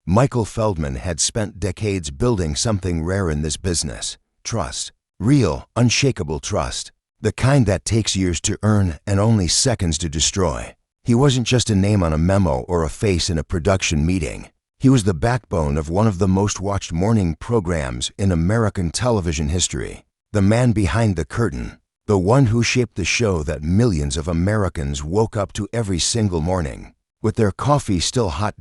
Michael Feldman had spent decades building something rare in this business: trust. Real, unshakable trust. The kind that takes years to earn and only seconds to destroy. He wasn't just a name on a memo or a face in a production meeting. He was the backbone of one of the most watched morning programs in American television history. The man behind the curtain. The one who shaped the show that millions of Americans woke up to every single morning, with their coffee still hot.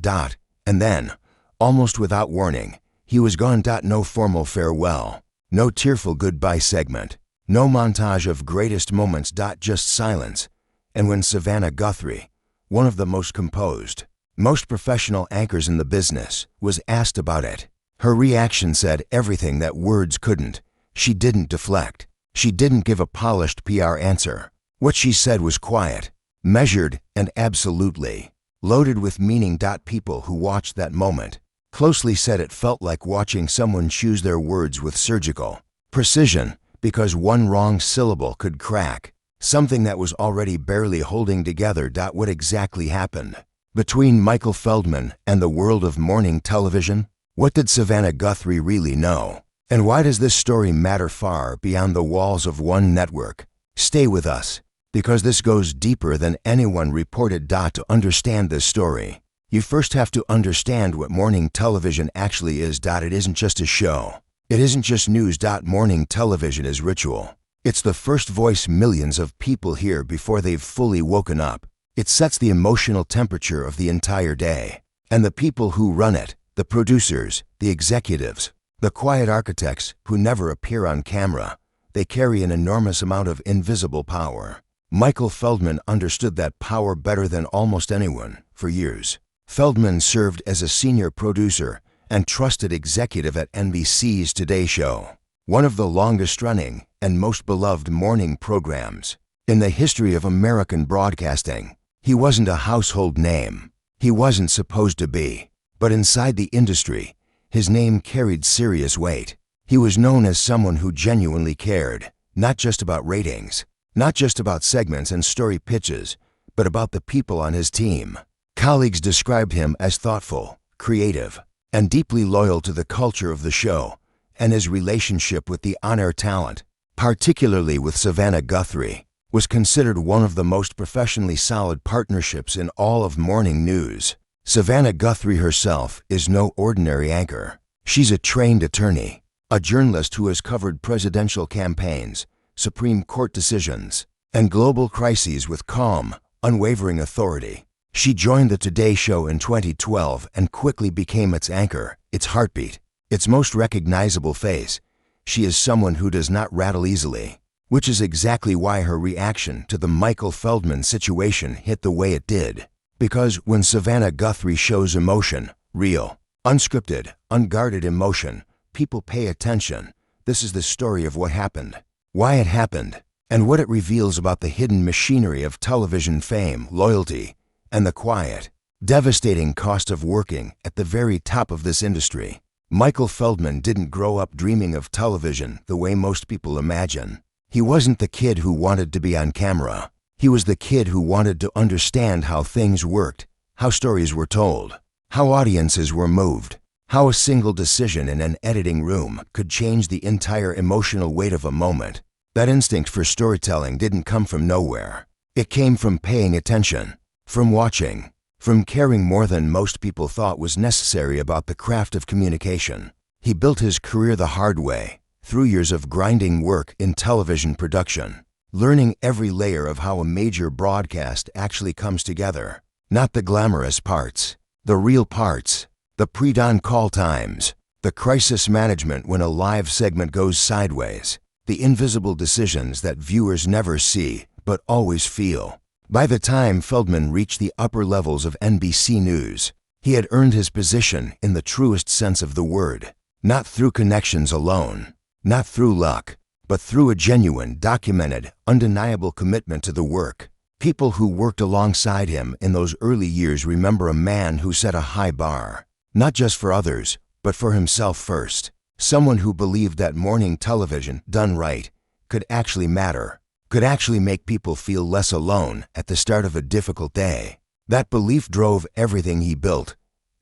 And then, almost without warning, he was gone. No formal farewell. No tearful goodbye segment. No montage of greatest moments. Just silence. And when Savannah Guthrie, one of the most composed, most professional anchors in the business, was asked about it, her reaction said everything that words couldn't. She didn't deflect. She didn't give a polished PR answer. What she said was quiet, measured, and absolutely loaded with meaning. People who watched that moment closely said it felt like watching someone choose their words with surgical precision, because one wrong syllable could crack something that was already barely holding together. What exactly happened between Michael Feldman and the world of morning television? What did Savannah Guthrie really know? And why does this story matter far beyond the walls of one network? Stay with us, because this goes deeper than anyone reported. To understand this story, you first have to understand what morning television actually is. It isn't just a show. It isn't just news. Morning television is ritual. It's the first voice millions of people hear before they've fully woken up. It sets the emotional temperature of the entire day. And the people who run it, the producers, the executives, the quiet architects who never appear on camera, they carry an enormous amount of invisible power. Michael Feldman understood that power better than almost anyone. For years, Feldman served as a senior producer and trusted executive at NBC's Today Show, one of the longest-running and most beloved morning programs in the history of American broadcasting. He wasn't a household name. He wasn't supposed to be. But inside the industry, his name carried serious weight. He was known as someone who genuinely cared, not just about ratings, not just about segments and story pitches, but about the people on his team. Colleagues described him as thoughtful, creative, and deeply loyal to the culture of the show and his relationship with the on-air talent, particularly with Savannah Guthrie, was considered one of the most professionally solid partnerships in all of morning news. Savannah Guthrie herself is no ordinary anchor. She's a trained attorney, a journalist who has covered presidential campaigns, Supreme Court decisions, and global crises with calm, unwavering authority. She joined the Today Show in 2012 and quickly became its anchor, its heartbeat, its most recognizable face. She is someone who does not rattle easily, which is exactly why her reaction to the Michael Feldman situation hit the way it did. Because when Savannah Guthrie shows emotion, real, unscripted, unguarded emotion, people pay attention. This is the story of what happened, why it happened, and what it reveals about the hidden machinery of television fame, loyalty, and the quiet, devastating cost of working at the very top of this industry. Michael Feldman didn't grow up dreaming of television the way most people imagine. He wasn't the kid who wanted to be on camera. He was the kid who wanted to understand how things worked, how stories were told, how audiences were moved, how a single decision in an editing room could change the entire emotional weight of a moment. That instinct for storytelling didn't come from nowhere. It came from paying attention, from watching, from caring more than most people thought was necessary about the craft of communication. He built his career the hard way, through years of grinding work in television production, learning every layer of how a major broadcast actually comes together. Not the glamorous parts, the real parts, the pre-dawn call times, the crisis management when a live segment goes sideways, the invisible decisions that viewers never see but always feel. By the time Feldman reached the upper levels of NBC News, he had earned his position in the truest sense of the word, not through connections alone, not through luck, but through a genuine, documented, undeniable commitment to the work. People who worked alongside him in those early years remember a man who set a high bar, not just for others, but for himself first. Someone who believed that morning television, done right, could actually matter, could actually make people feel less alone at the start of a difficult day. That belief drove everything he built,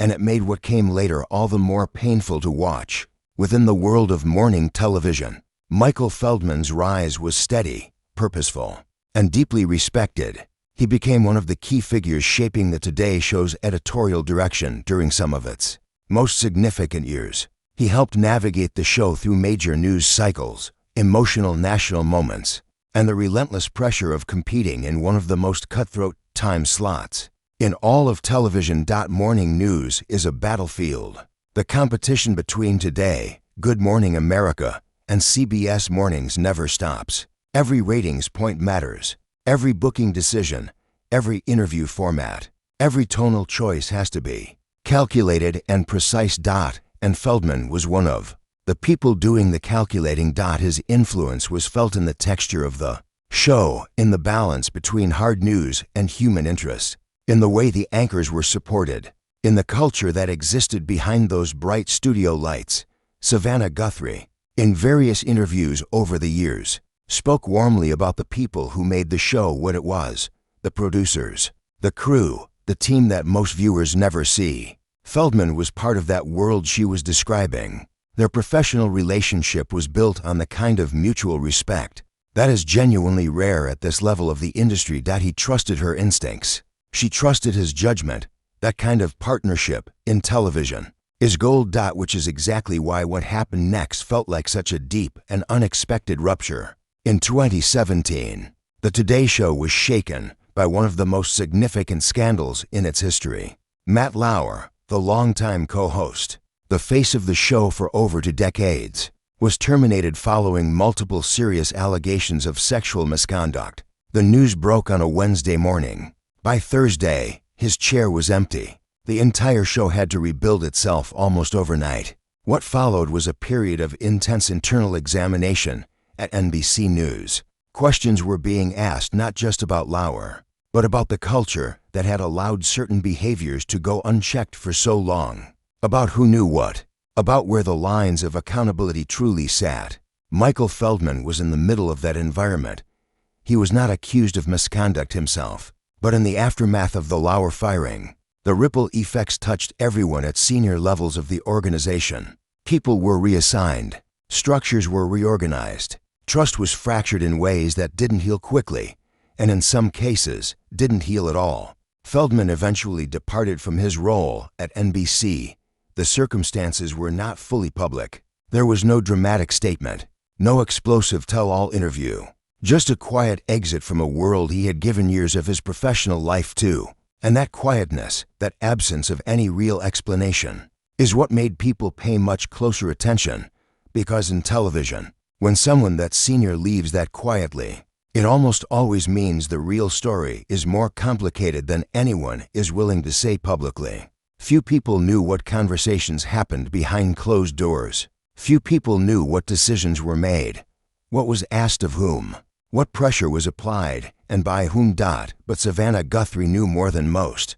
and it made what came later all the more painful to watch. Within the world of morning television, Michael Feldman's rise was steady, purposeful, and deeply respected. He became one of the key figures shaping the Today Show's editorial direction during some of its most significant years. He helped navigate the show through major news cycles, emotional national moments, and the relentless pressure of competing in one of the most cutthroat time slots in all of television. Morning news is a battlefield. The competition between Today, Good Morning America, and CBS Mornings never stops. Every ratings point matters. Every booking decision, every interview format, every tonal choice has to be calculated and precise. And Feldman was one of the people doing the calculating. His influence was felt in the texture of the show, in the balance between hard news and human interest, in the way the anchors were supported, in the culture that existed behind those bright studio lights. Savannah Guthrie, in various interviews over the years, spoke warmly about the people who made the show what it was, the producers, the crew, the team that most viewers never see. Feldman was part of that world she was describing. Their professional relationship was built on the kind of mutual respect that is genuinely rare at this level of the industry. He trusted her instincts. She trusted his judgment. That kind of partnership in television is gold. Which is exactly why what happened next felt like such a deep and unexpected rupture. In 2017, The Today Show was shaken by one of the most significant scandals in its history. Matt Lauer, the longtime co-host, the face of the show for over 2 decades, was terminated following multiple serious allegations of sexual misconduct. The news broke on a Wednesday morning. By Thursday, his chair was empty. The entire show had to rebuild itself almost overnight. What followed was a period of intense internal examination at NBC News. Questions were being asked not just about Lauer, but about the culture that had allowed certain behaviors to go unchecked for so long. About who knew what. About where the lines of accountability truly sat. Michael Feldman was in the middle of that environment. He was not accused of misconduct himself, but in the aftermath of the Lauer firing, the ripple effects touched everyone at senior levels of the organization. People were reassigned. Structures were reorganized. Trust was fractured in ways that didn't heal quickly, and in some cases, didn't heal at all. Feldman eventually departed from his role at NBC. The circumstances were not fully public. There was no dramatic statement, no explosive tell-all interview, just a quiet exit from a world he had given years of his professional life to. And that quietness, that absence of any real explanation, is what made people pay much closer attention, because in television, when someone that senior leaves that quietly, it almost always means the real story is more complicated than anyone is willing to say publicly. Few people knew what conversations happened behind closed doors. Few people knew what decisions were made, what was asked of whom, what pressure was applied, and by whom. But Savannah Guthrie knew more than most.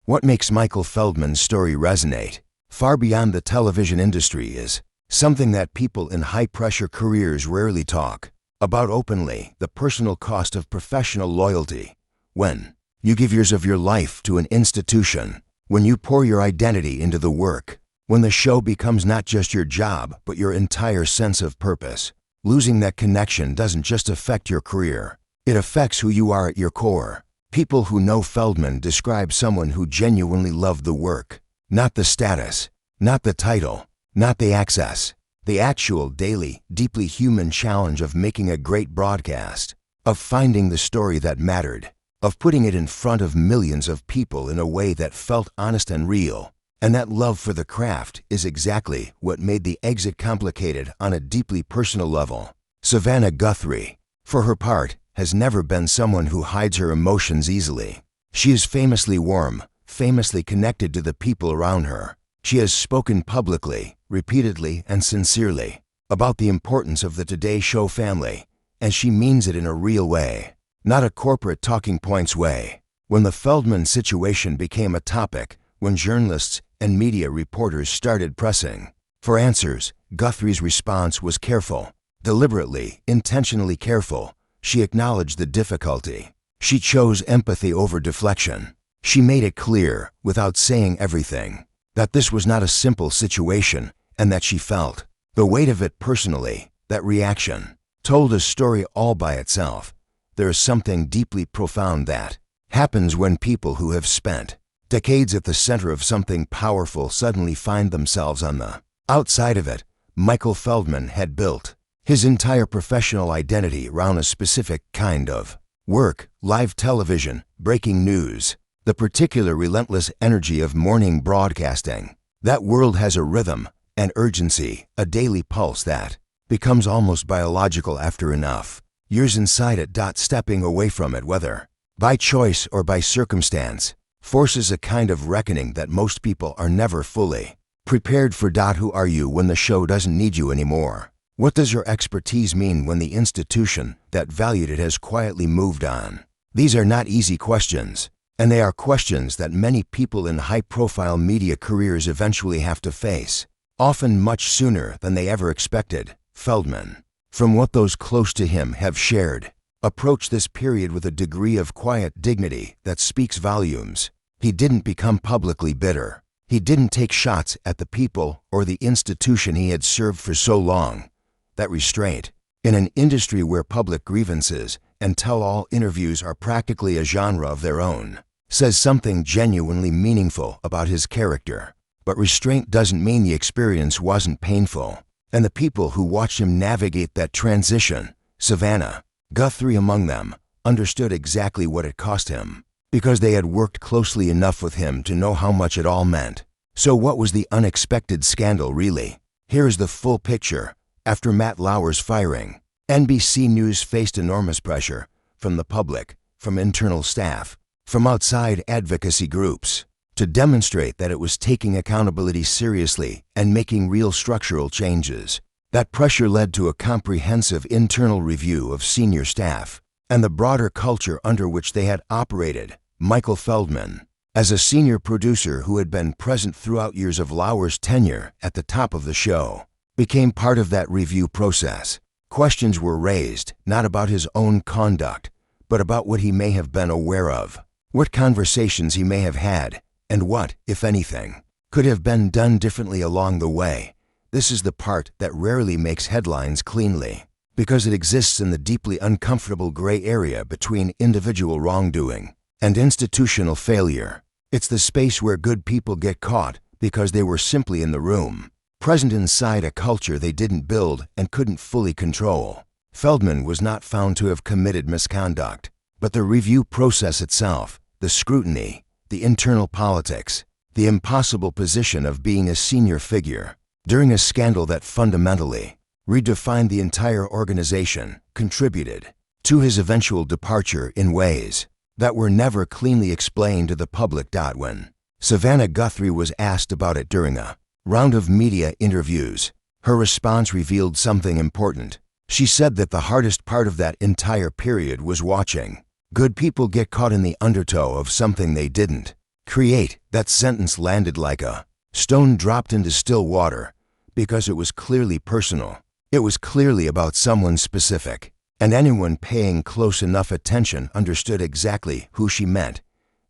What makes Michael Feldman's story resonate far beyond the television industry is something that people in high-pressure careers rarely talk about openly: the personal cost of professional loyalty. When you give years of your life to an institution, when you pour your identity into the work, when the show becomes not just your job but your entire sense of purpose, losing that connection doesn't just affect your career, it affects who you are at your core. People who know Feldman describe someone who genuinely loved the work, not the status, not the title, not the access, the actual daily, deeply human challenge of making a great broadcast, of finding the story that mattered, of putting it in front of millions of people in a way that felt honest and real. And that love for the craft is exactly what made the exit complicated on a deeply personal level. Savannah Guthrie, for her part, has never been someone who hides her emotions easily. She is famously warm, famously connected to the people around her. She has spoken publicly, repeatedly, and sincerely about the importance of the Today Show family, and she means it in a real way, not a corporate talking points way. When the Feldman situation became a topic, when journalists and media reporters started pressing for answers, Guthrie's response was careful, deliberately, intentionally careful. She acknowledged the difficulty. She chose empathy over deflection. She made it clear, without saying everything, that this was not a simple situation, and that she felt the weight of it personally. That reaction told a story all by itself. There is something deeply profound that happens when people who have spent decades at the center of something powerful suddenly find themselves on the outside of it. Michael Feldman had built his entire professional identity around a specific kind of work: live television, breaking news, the particular relentless energy of morning broadcasting. That world has a rhythm, an urgency, a daily pulse that becomes almost biological after enough years inside it. Stepping away from it, whether by choice or by circumstance, forces a kind of reckoning that most people are never fully prepared for. Who are you when the show doesn't need you anymore? What does your expertise mean when the institution that valued it has quietly moved on? These are not easy questions, and they are questions that many people in high-profile media careers eventually have to face, often much sooner than they ever expected. Feldman, from what those close to him have shared, approached this period with a degree of quiet dignity that speaks volumes. He didn't become publicly bitter. He didn't take shots at the people or the institution he had served for so long. That restraint, in an industry where public grievances and tell-all interviews are practically a genre of their own, says something genuinely meaningful about his character. But restraint doesn't mean the experience wasn't painful. And the people who watched him navigate that transition, Savannah Guthrie among them, understood exactly what it cost him, because they had worked closely enough with him to know how much it all meant. So what was the unexpected scandal really? Here is the full picture. After Matt Lauer's firing, NBC News faced enormous pressure from the public, from internal staff, from outside advocacy groups, to demonstrate that it was taking accountability seriously and making real structural changes. That pressure led to a comprehensive internal review of senior staff and the broader culture under which they had operated. Michael Feldman, as a senior producer who had been present throughout years of Lauer's tenure at the top of the show, became part of that review process. Questions were raised, not about his own conduct, but about what he may have been aware of, what conversations he may have had, and what, if anything, could have been done differently along the way. This is the part that rarely makes headlines cleanly, because it exists in the deeply uncomfortable gray area between individual wrongdoing and institutional failure. It's the space where good people get caught because they were simply in the room, present inside a culture they didn't build and couldn't fully control. Feldman was not found to have committed misconduct, but the review process itself, the scrutiny, the internal politics, the impossible position of being a senior figure during a scandal that fundamentally redefined the entire organization, contributed to his eventual departure in ways that were never cleanly explained to the public. When Savannah Guthrie was asked about it during a round of media interviews, her response revealed something important. She said that the hardest part of that entire period was watching good people get caught in the undertow of something they didn't create. That sentence landed like a stone dropped into still water, because it was clearly personal. It was clearly about someone specific, and anyone paying close enough attention understood exactly who she meant.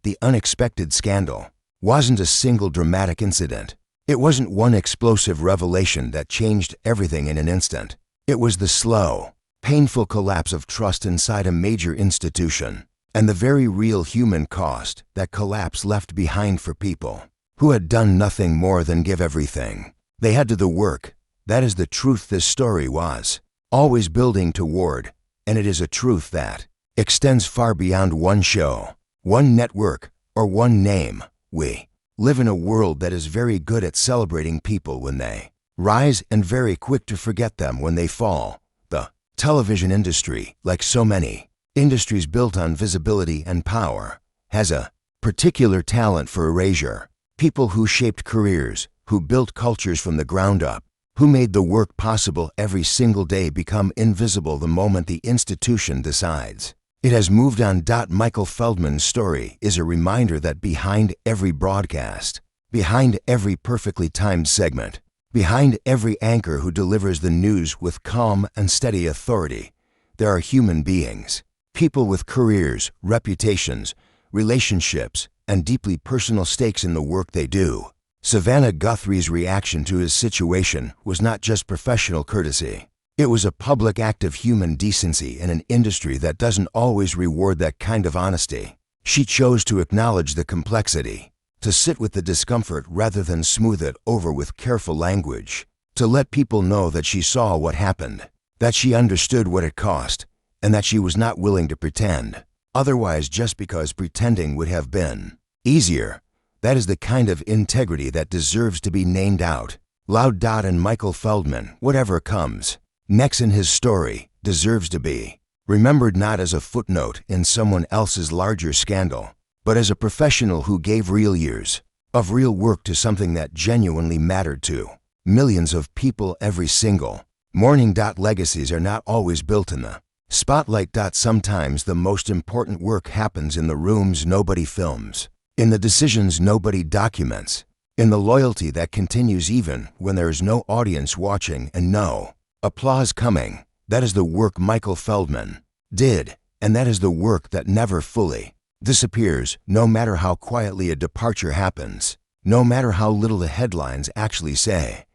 The unexpected scandal wasn't a single dramatic incident. It wasn't one explosive revelation that changed everything in an instant. It was the slow, painful collapse of trust inside a major institution, and the very real human cost that collapse left behind for people who had done nothing more than give everything they had to the work. That is the truth this story was always building toward, and it is a truth that extends far beyond one show, one network, or one name. We live in a world that is very good at celebrating people when they rise and very quick to forget them when they fall. The television industry, like so many industries built on visibility and power, has a particular talent for erasure. People who shaped careers, who built cultures from the ground up, who made the work possible every single day become invisible the moment the institution decides it has moved on. Michael Feldman's story is a reminder that behind every broadcast, behind every perfectly timed segment, behind every anchor who delivers the news with calm and steady authority, there are human beings, people with careers, reputations, relationships, and deeply personal stakes in the work they do. Savannah Guthrie's reaction to his situation was not just professional courtesy. It was a public act of human decency in an industry that doesn't always reward that kind of honesty. She chose to acknowledge the complexity, to sit with the discomfort rather than smooth it over with careful language, to let people know that she saw what happened, that she understood what it cost, and that she was not willing to pretend. Otherwise, just because pretending would have been easier. That is the kind of integrity that deserves to be named out. Loud. And Michael Feldman, whatever comes next in his story, deserves to be remembered not as a footnote in someone else's larger scandal, but as a professional who gave real years of real work to something that genuinely mattered to millions of people every single morning. Legacies are not always built in the spotlight. Sometimes the most important work happens in the rooms nobody films, in the decisions nobody documents, in the loyalty that continues even when there is no audience watching and no applause coming. That is the work Michael Feldman did, and that is the work that never fully disappears, no matter how quietly a departure happens, no matter how little the headlines actually say,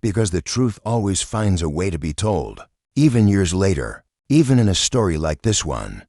because the truth always finds a way to be told, even years later, even in a story like this one.